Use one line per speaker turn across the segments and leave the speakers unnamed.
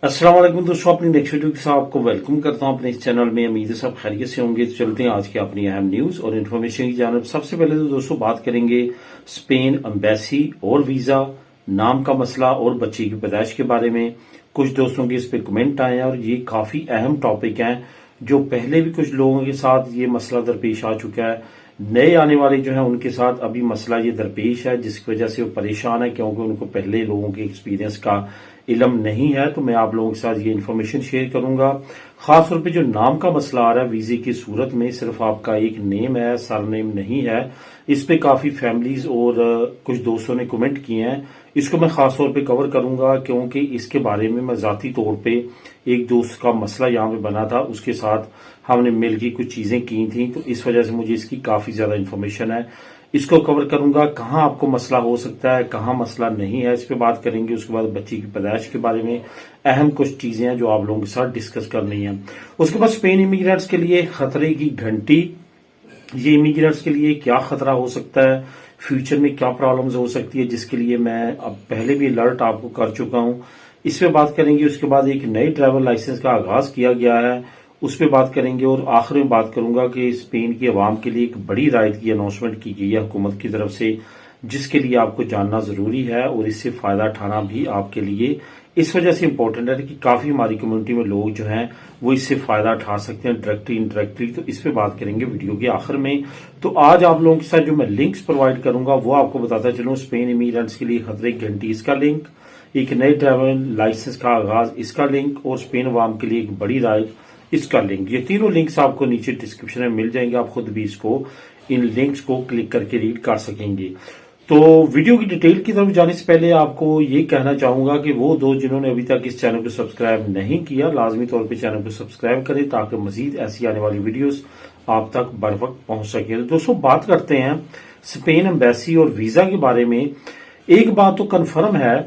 अस्सलाम वालेकुम दोस्तों, अपनी नेक्स्ट वीडियो के साथ आपको वेलकम करता हूं अपने इस चैनल में। उम्मीद है सब खैरियत से होंगे। तो चलते हैं आज की अपनी अहम न्यूज और इन्फॉर्मेशन की जानब। सबसे पहले तो दोस्तों बात करेंगे स्पेन एम्बेसी और वीजा, नाम का मसला और बच्ची की पैदाइश के बारे में। कुछ दोस्तों के इस पे कमेंट आए हैं और ये काफी अहम टॉपिक है, जो पहले भी कुछ लोगों के साथ ये मसला दरपेश आ चुका है। नए आने वाले जो है उनके साथ अभी मसला ये दरपेश है, जिसकी वजह से वो परेशान है, क्योंकि उनको पहले लोगों के एक्सपीरियंस का इलम नहीं है। तो मैं आप लोगों के साथ ये इन्फॉर्मेशन शेयर करूंगा। खास तौर पे जो नाम का मसला आ रहा है वीजे की सूरत में, सिर्फ आपका एक नेम है, सरनेम नहीं है। इस पे काफी फैमिलीज और कुछ दोस्तों ने कमेंट किए हैं। इसको मैं खास तौर पे कवर करूंगा, क्योंकि इसके बारे में मैं जाती तौर पे एक दोस्त का मसला यहाँ पे बना था, उसके साथ हमने मिलकर कुछ चीजें की थी, तो इस वजह से मुझे इसकी काफी ज्यादा इन्फॉर्मेशन है। इसको कवर करूंगा, कहाँ आपको मसला हो सकता है, कहाँ मसला नहीं है, इस पे बात करेंगे। उसके बाद बच्ची की पैदाइश के बारे में अहम कुछ चीजें हैं जो आप लोगों के साथ डिस्कस करनी है। उसके बाद स्पेन इमिग्रेंट्स के लिए खतरे की घंटी, ये इमिग्रेंट्स के लिए क्या खतरा हो सकता है, फ्यूचर में क्या प्रॉब्लम्स हो सकती है, जिसके लिए मैं अब पहले भी अलर्ट आपको कर चुका हूं, इस पे बात करेंगे। उसके बाद एक नई ड्राइवर लाइसेंस का आगाज किया गया है, उस पर बात करेंगे। और आखिर में बात करूंगा कि स्पेन की आवाम के लिए एक बड़ी राहत की अनाउंसमेंट की गई है हुकूमत की तरफ से, जिसके लिए आपको जानना जरूरी है और इससे फायदा उठाना भी आपके लिए इस वजह से इंपॉर्टेंट है कि काफी हमारी कम्युनिटी में लोग जो हैं वो इससे फायदा उठा सकते हैं डायरेक्टली इनडायरेक्टली। तो इस पे बात करेंगे वीडियो के आखिर में। तो आज आप लोगों के साथ जो मैं लिंक्स प्रोवाइड करूंगा वो आपको बताता चलूं। स्पेन इमिग्रेंट्स के लिए खतरे की घंटी, इसका लिंक, एक नई ड्राइवर लाइसेंस का आगाज, इसका लिंक, और स्पेन अवाम के लिए एक बड़ी राय, इसका लिंक। ये तीनों लिंक्स आपको नीचे डिस्क्रिप्शन में मिल जाएंगे। आप खुद भी इसको, इन लिंक्स को क्लिक करके रीड कर सकेंगे। तो वीडियो की डिटेल की तरफ जाने से पहले आपको ये कहना चाहूंगा कि वो दोस्त जिन्होंने अभी तक इस चैनल को सब्सक्राइब नहीं किया, लाजमी तौर पे चैनल को सब्सक्राइब करें, ताकि मजीद ऐसी आने वाली वीडियोस आप तक बर वक्त पहुंच सके। तो दोस्तों बात करते हैं स्पेन एम्बेसी और वीजा के बारे में। एक बात तो कन्फर्म है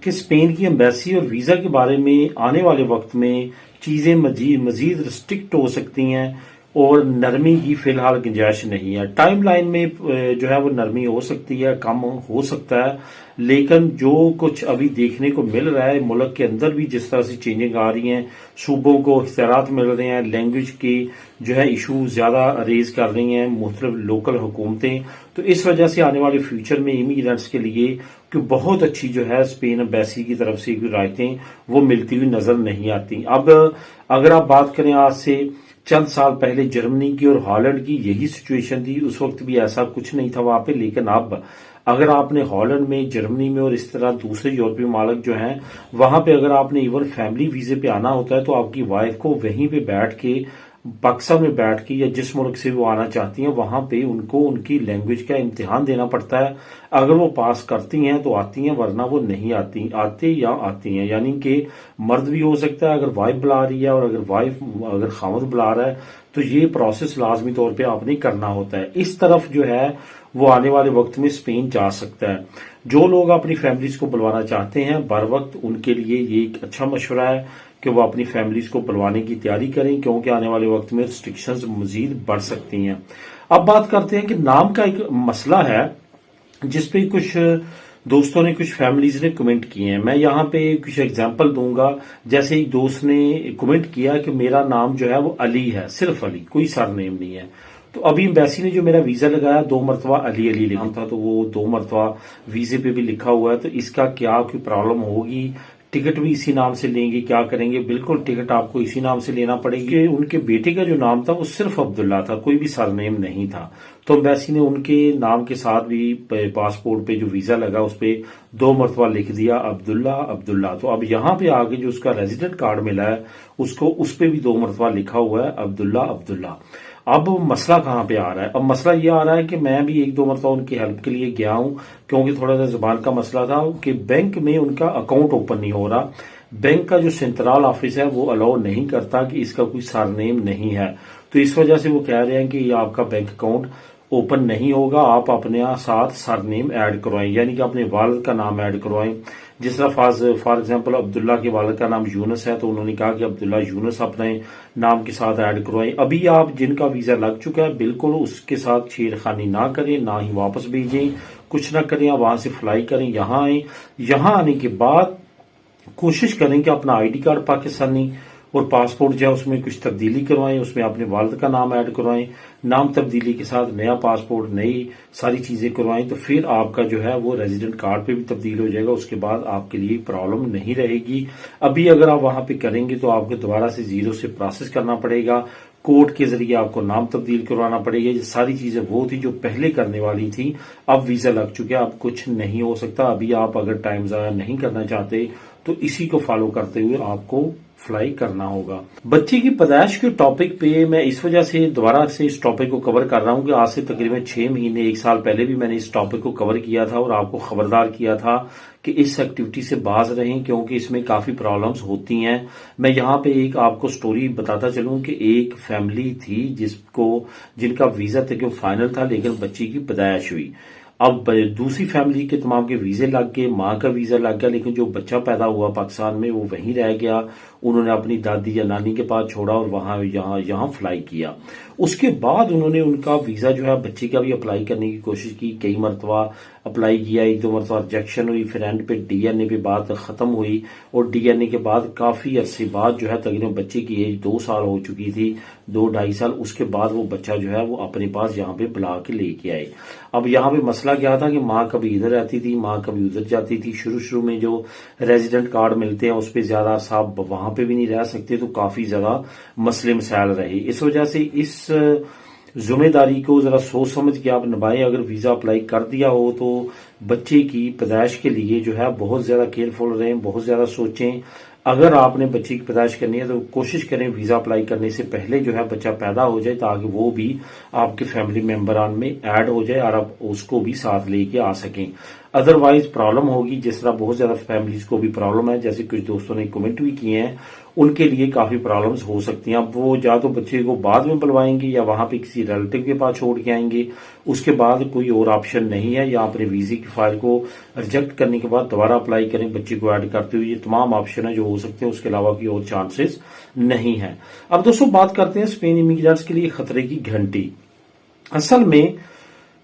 कि स्पेन की एम्बेसी और वीजा के बारे में आने वाले वक्त में चीजें मजीद रिस्ट्रिक्ट हो सकती हैं और नरमी की फिलहाल गुंजाइश नहीं है। टाइमलाइन में जो है वो नरमी हो सकती है, कम हो सकता है, लेकिन जो कुछ अभी देखने को मिल रहा है मुल्क के अंदर भी जिस तरह से चेंजिंग आ रही हैं, सूबों को इख्तियारात मिल रहे हैं, लैंग्वेज की जो है इशू ज्यादा रेज कर रही हैं मुख्तलिफ लोकल हुकूमतें, तो इस वजह से आने वाले फ्यूचर में इमिग्रेंट्स के लिए कि बहुत अच्छी जो है स्पेन एम्बेसी की तरफ से रायतें वो मिलती हुई नजर नहीं आती। अब अगर आप बात करें आज से चंद साल पहले जर्मनी की और हॉलैंड की यही सिचुएशन थी, उस वक्त भी ऐसा कुछ नहीं था वहां पे। लेकिन अब अगर आपने हॉलैंड में, जर्मनी में और इस तरह दूसरे यूरोपीय मालिक जो हैं वहां पे अगर आपने इवन फैमिली वीजे पे आना होता है, तो आपकी वाइफ को वहीं पे बैठ के, पाकिस्तान में बैठ के या जिस मुल्क से वो आना चाहती हैं वहां पे उनको उनकी लैंग्वेज का इम्तिहान देना पड़ता है। अगर वो पास करती हैं तो आती हैं, वरना वो नहीं आती, आती हैं। यानी कि मर्द भी हो सकता है अगर वाइफ बुला रही है, और अगर खामद बुला रहा है, तो ये प्रोसेस लाजमी तौर पे आपने करना होता है। इस तरफ जो है वो आने वाले वक्त में स्पेन जा सकता है। जो लोग अपनी फैमिलीज को बुलवाना चाहते हैं बर वक्त, उनके लिए ये एक अच्छा मशवरा है कि वो अपनी फैमिलीज को बुलवाने की तैयारी करें, क्योंकि आने वाले वक्त में रिस्ट्रिक्शंस मजीद बढ़ सकती हैं। अब बात करते हैं कि नाम का एक मसला है जिसपे कुछ दोस्तों ने, कुछ फैमिलीज ने कमेंट किए हैं। मैं यहाँ पे कुछ एग्जांपल दूंगा। जैसे एक दोस्त ने कमेंट किया कि मेरा नाम जो है वो अली है, सिर्फ अली, कोई सरनेम नहीं है। तो अभी एम्बेसी ने जो मेरा वीजा लगाया 2 मरतबा अली अली लिखा था, तो वो 2 मरतबा वीजे पे भी लिखा हुआ है। तो इसका क्या कोई प्रॉब्लम होगी? टिकट भी इसी नाम से लेंगे, क्या करेंगे? बिल्कुल टिकट आपको इसी नाम से लेना पड़ेगी। उनके बेटे का जो नाम था वो सिर्फ अब्दुल्ला था, कोई भी सरनेम नहीं था। तो एम्बेसी ने उनके नाम के साथ भी पासपोर्ट पे जो वीजा लगा उस पे 2 मरतबा लिख दिया अब्दुल्ला अब्दुल्ला। तो अब यहाँ पे आगे जो उसका रेजिडेंट कार्ड मिला है उसको, उस पे भी 2 मरतबा लिखा हुआ है अब्दुल्ला अब्दुल्ला। अब मसला कहाँ पे आ रहा है? अब मसला ये आ रहा है कि मैं भी 1-2 मरतबा उनकी हेल्प के लिए गया हूं, क्योंकि थोड़ा सा जुबान का मसला था कि बैंक में उनका अकाउंट ओपन नहीं हो रहा। बैंक का जो सेंट्रल ऑफिस है वो अलाउ नहीं करता कि इसका कोई सरनेम नहीं है। तो इस वजह से वो कह रहे हैं कि ये आपका बैंक अकाउंट ओपन नहीं होगा, आप अपने साथ सरनेम ऐड करवाएं, यानी कि अपने वालिद का नाम ऐड करवाएं। जिस तरह फॉर एग्जांपल अब्दुल्ला के वालिद का नाम यूनुस है, तो उन्होंने कहा कि अब्दुल्ला यूनुस अपने नाम के साथ ऐड करवाएं। अभी आप जिनका वीजा लग चुका है बिल्कुल उसके साथ छेड़खानी ना करें, ना ही वापस भेजें, कुछ ना करें, आप वहां से फ्लाई करें, यहाँ आए। यहाँ आने के बाद कोशिश करें कि अपना आईडी कार्ड पाकिस्तानी और पासपोर्ट जो है उसमें कुछ तब्दीली करवाएं, उसमें अपने वालिद का नाम ऐड करवाएं, नाम तब्दीली के साथ नया पासपोर्ट, नई सारी चीजें करवाएं, तो फिर आपका जो है वो रेजिडेंट कार्ड पे भी तब्दील हो जाएगा। उसके बाद आपके लिए प्रॉब्लम नहीं रहेगी। अभी अगर आप वहां पे करेंगे तो आपको दोबारा से जीरो से प्रोसेस करना पड़ेगा, कोर्ट के जरिए आपको नाम तब्दील करवाना पड़ेगा। ये सारी चीजें वो थी जो पहले करने वाली थी, अब वीजा लग चुके, अब कुछ नहीं हो सकता। अभी आप अगर टाइम ज़ाया नहीं करना चाहते तो इसी को फॉलो करते हुए आपको फ्लाई करना होगा। बच्चे की पैदाइश के टॉपिक पे मैं इस वजह से दोबारा से इस टॉपिक को कवर कर रहा हूं कि आज से तकरीबन 6 महीने 1 साल पहले भी मैंने इस टॉपिक को कवर किया था और आपको खबरदार किया था कि इस एक्टिविटी से बाज रहें, क्योंकि इसमें काफी प्रॉब्लम्स होती हैं। मैं यहाँ पे एक आपको स्टोरी बताता चलूं कि एक फैमिली थी जिनका वीजा तक फाइनल था, लेकिन बच्ची की पैदाइश हुई। अब दूसरी फैमिली के तमाम के वीजे लग गए, माँ का वीजा लग गया, लेकिन जो बच्चा पैदा हुआ पाकिस्तान में वो वहीं रह गया। उन्होंने अपनी दादी या नानी के पास छोड़ा और वहां यहाँ फ्लाई किया। उसके बाद उन्होंने उनका वीजा जो है बच्चे का भी अप्लाई करने की कोशिश की, कई मरतबा अप्लाई किया, 1-2 मरतबा रिजेक्शन हुई, फिर एंड पे डीएनए पे बात खत्म हुई और डीएनए के बाद काफी अरसे बाद जो है तकरीबन बच्चे की एज 2 साल हो चुकी थी, 2-2.5 साल। उसके बाद वो बच्चा जो है वो अपने पास यहाँ पे बुला के लेके आए। अब यहाँ पे मसला क्या था कि माँ कभी इधर रहती थी, माँ कभी उधर जाती थी। शुरू में जो रेजिडेंट कार्ड मिलते हैं उस पर ज्यादा साहब वहां पे भी नहीं रह सकते, तो काफी ज्यादा मसले मसाइल रहे। इस वजह से इस जिम्मेदारी को जरा सोच समझ के आप निभाएं। अगर वीजा अप्लाई कर दिया हो तो बच्चे की पैदाइश के लिए जो है बहुत ज्यादा केयरफुल रहें, बहुत ज्यादा सोचें। अगर आपने बच्चे की पैदाइश करनी है तो कोशिश करें वीजा अप्लाई करने से पहले जो है बच्चा पैदा हो जाए, ताकि वो भी आपके फैमिली मेंबरान में ऐड हो जाए और आप उसको भी साथ लेके आ सकें। अदरवाइज प्रॉब्लम होगी, जिस तरह बहुत ज्यादा फैमिलीज को भी प्रॉब्लम है, जैसे कुछ दोस्तों ने कमेंट भी किए हैं, उनके लिए काफी प्रॉब्लम्स हो सकती हैं। अब वो या तो बच्चे को बाद में बुलवाएंगे या वहां पे किसी रिलेटिव के पास छोड़ के आएंगे, उसके बाद कोई और ऑप्शन नहीं है। या अपने वीजे की फाइल को रिजेक्ट करने के बाद दोबारा अप्लाई करें बच्चे को ऐड करते हुए। ये तमाम ऑप्शन है जो हो सकते हैं, उसके अलावा कोई और चांसेस नहीं है। अब दोस्तों बात करते हैं स्पेन इमिग्रेंट्स के लिए खतरे की घंटी। असल में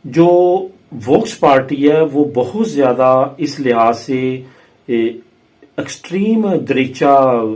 जो वोक्स पार्टी है वो बहुत ज्यादा इस लिहाज से एक्सट्रीम दरीचा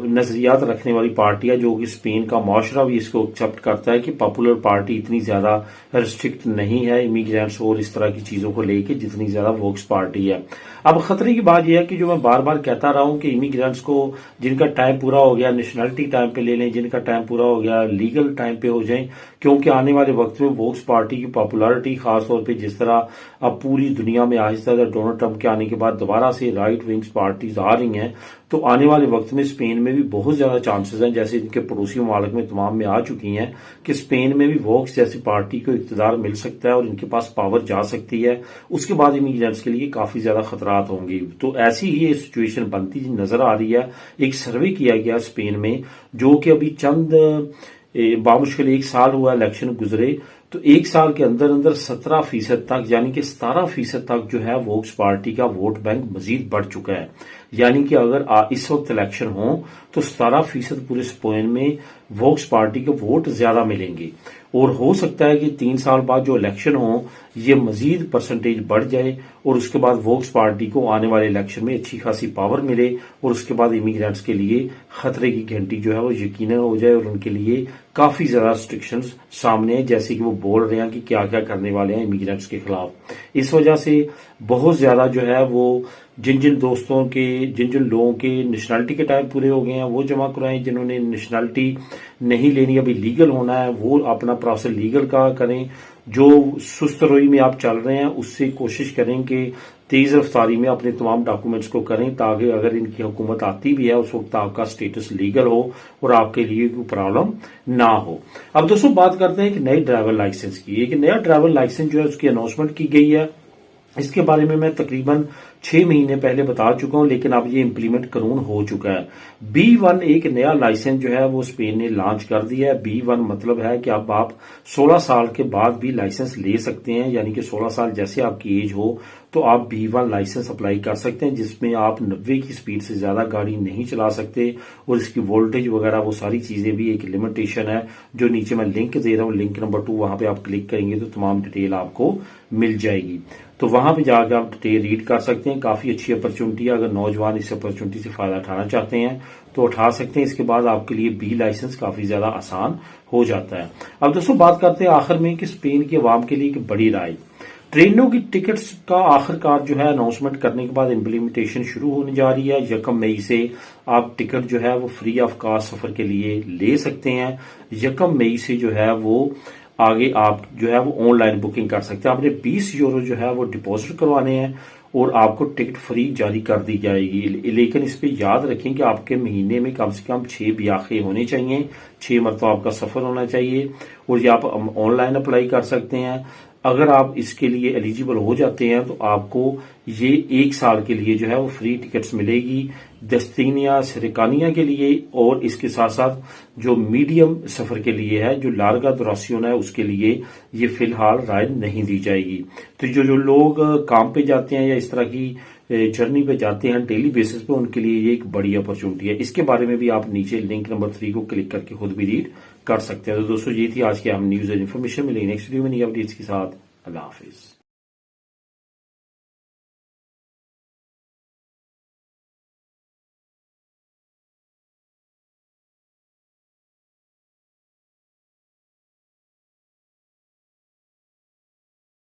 नजरियात रखने वाली पार्टी है, जो कि स्पेन का माशरा भी इसको एक्सेप्ट करता है कि पॉपुलर पार्टी इतनी ज्यादा रिस्ट्रिक्ट नहीं है इमिग्रेंट्स और इस तरह की चीजों को लेके जितनी ज्यादा वोक्स पार्टी है। अब खतरे की बात यह है कि जो मैं बार बार कहता रहा हूं कि इमिग्रेंट्स को जिनका टाइम पूरा हो गया नेशनलिटी टाइम पे ले लें, जिनका टाइम पूरा हो गया लीगल टाइम पे हो जाएं, क्योंकि आने वाले वक्त में वोक्स पार्टी की पॉपुलैरिटी खासतौर पर जिस तरह अब पूरी दुनिया में आहिस्ता डोनाल्ड ट्रंप के आने के बाद दोबारा से राइट विंग्स पार्टीज आ रही हैं, तो आने वाले वक्त में स्पेन में भी बहुत ज्यादा चांसेस हैं, जैसे इनके पड़ोसी ममालिक में तमाम में आ चुकी हैं, कि स्पेन में भी वोक्स जैसी पार्टी को इक़्तिदार मिल सकता है और इनके पास पावर जा सकती है। उसके बाद इमिग्रेंट्स के लिए काफी ज्यादा खतरात होंगे। तो ऐसी ही ये सिचुएशन बनती नजर आ रही है। एक सर्वे किया गया स्पेन में, जो कि अभी चंद बामुश्किल 1 साल हुआ इलेक्शन गुजरे, तो 1 साल के अंदर अंदर 17% तक यानी कि 17% तक जो है वोक्स पार्टी का वोट बैंक मजीद बढ़ चुका है। यानी कि अगर इस वक्त इलेक्शन हो तो 17% पूरे स्पेन में वोक्स पार्टी के वोट ज्यादा मिलेंगे और हो सकता है कि 3 साल बाद जो इलेक्शन हो ये मजीद परसेंटेज बढ़ जाए और उसके बाद वोक्स पार्टी को आने वाले इलेक्शन में अच्छी खासी पावर मिले और उसके बाद इमिग्रेंट्स के लिए खतरे की घंटी जो है वो यकीनन हो जाए और उनके लिए काफी ज्यादा रिस्ट्रिक्शंस सामने है, जैसे कि वो बोल रहे हैं कि क्या क्या करने वाले हैं इमिग्रेंट्स के खिलाफ। इस वजह से बहुत ज्यादा जो है वो जिन जिन लोगों के नेशनलिटी के टाइम पूरे हो गए हैं वो जमा कराएं, जिन्होंने नेशनलिटी नहीं लेनी अभी लीगल होना है वो अपना प्रोसेस लीगल का करें। जो सुस्त रोई में आप चल रहे हैं उससे कोशिश करें कि तेज रफ्तारी में अपने तमाम डॉक्यूमेंट्स को करें, ताकि अगर इनकी हुकूमत आती भी है उस वक्त आपका स्टेटस लीगल हो और आपके लिए कोई प्रॉब्लम ना हो। अब दोस्तों बात करते हैं एक नए ड्राइवर लाइसेंस की। एक नया ड्राइवर लाइसेंस जो है उसकी अनाउंसमेंट की गई है। इसके बारे में मैं तकरीबन 6 महीने पहले बता चुका हूं, लेकिन अब ये इम्प्लीमेंट कानून हो चुका है। B1 एक नया लाइसेंस जो है वो स्पेन ने लॉन्च कर दिया है। B1 मतलब है कि अब आप 16 साल के बाद भी लाइसेंस ले सकते हैं, यानी कि 16 साल जैसे आपकी एज हो तो आप B1 लाइसेंस अप्लाई कर सकते हैं, जिसमें आप 90 की स्पीड से ज्यादा गाड़ी नहीं चला सकते और इसकी वोल्टेज वगैरह वो सारी चीजें भी एक लिमिटेशन है, जो नीचे मैं लिंक दे रहा हूं, लिंक नंबर 2, वहां पे आप क्लिक करेंगे तो तमाम डिटेल आपको मिल जाएगी। तो वहां पे जाकर आप डिटेल रीड कर सकते हैं। हैं, काफी अच्छी अपॉर्चुनिटी है। अगर नौजवान इस अपॉर्चुनिटी से फायदा उठाना चाहते हैं तो उठा सकते हैं। इसके बाद आपके लिए बी लाइसेंस काफी ज्यादा आसान हो जाता है। अब दोस्तों बात करते हैं आखिर में कि स्पेन की आवाम के लिए एक बड़ी राय, ट्रेनों की टिकट्स का आखिरकार जो है अनाउंसमेंट करने के बाद इम्प्लीमेंटेशन शुरू होने जा रही है। 1 मई से आप टिकट जो है वो फ्री ऑफ कॉस्ट सफर के लिए ले सकते हैं। 1 मई से जो है वो आगे आप जो है वो ऑनलाइन बुकिंग कर सकते हैं। आपने 20 यूरो जो है वो डिपॉजिट करवाने हैं और आपको टिकट फ्री जारी कर दी जाएगी। लेकिन इस पे याद रखें कि आपके महीने में कम से कम 6 ब्याखे होने चाहिए, 6 मरतबा आपका सफर होना चाहिए और ये आप ऑनलाइन अप्लाई कर सकते हैं। अगर आप इसके लिए एलिजिबल हो जाते हैं तो आपको ये 1 साल के लिए जो है वो फ्री टिकट्स मिलेगी दस्तिनिया सिरकानिया के लिए, और इसके साथ साथ जो मीडियम सफर के लिए है, जो लार्गा दुरासियोन है, उसके लिए ये फिलहाल राय नहीं दी जाएगी। तो जो लोग काम पे जाते हैं या इस तरह की जर्नी पे जाते हैं डेली बेसिस पे, उनके लिए ये एक बड़ी अपॉर्चुनिटी है। इसके बारे में भी आप नीचे लिंक नंबर 3 को क्लिक करके खुद भी रीड कर सकते हैं। तो दोस्तों ये थी आज की अहम न्यूज और इन्फॉर्मेशन। मिलेगी नेक्स्ट वीडियो में नई अपडेट्स के साथ। अल्लाह हाफिज।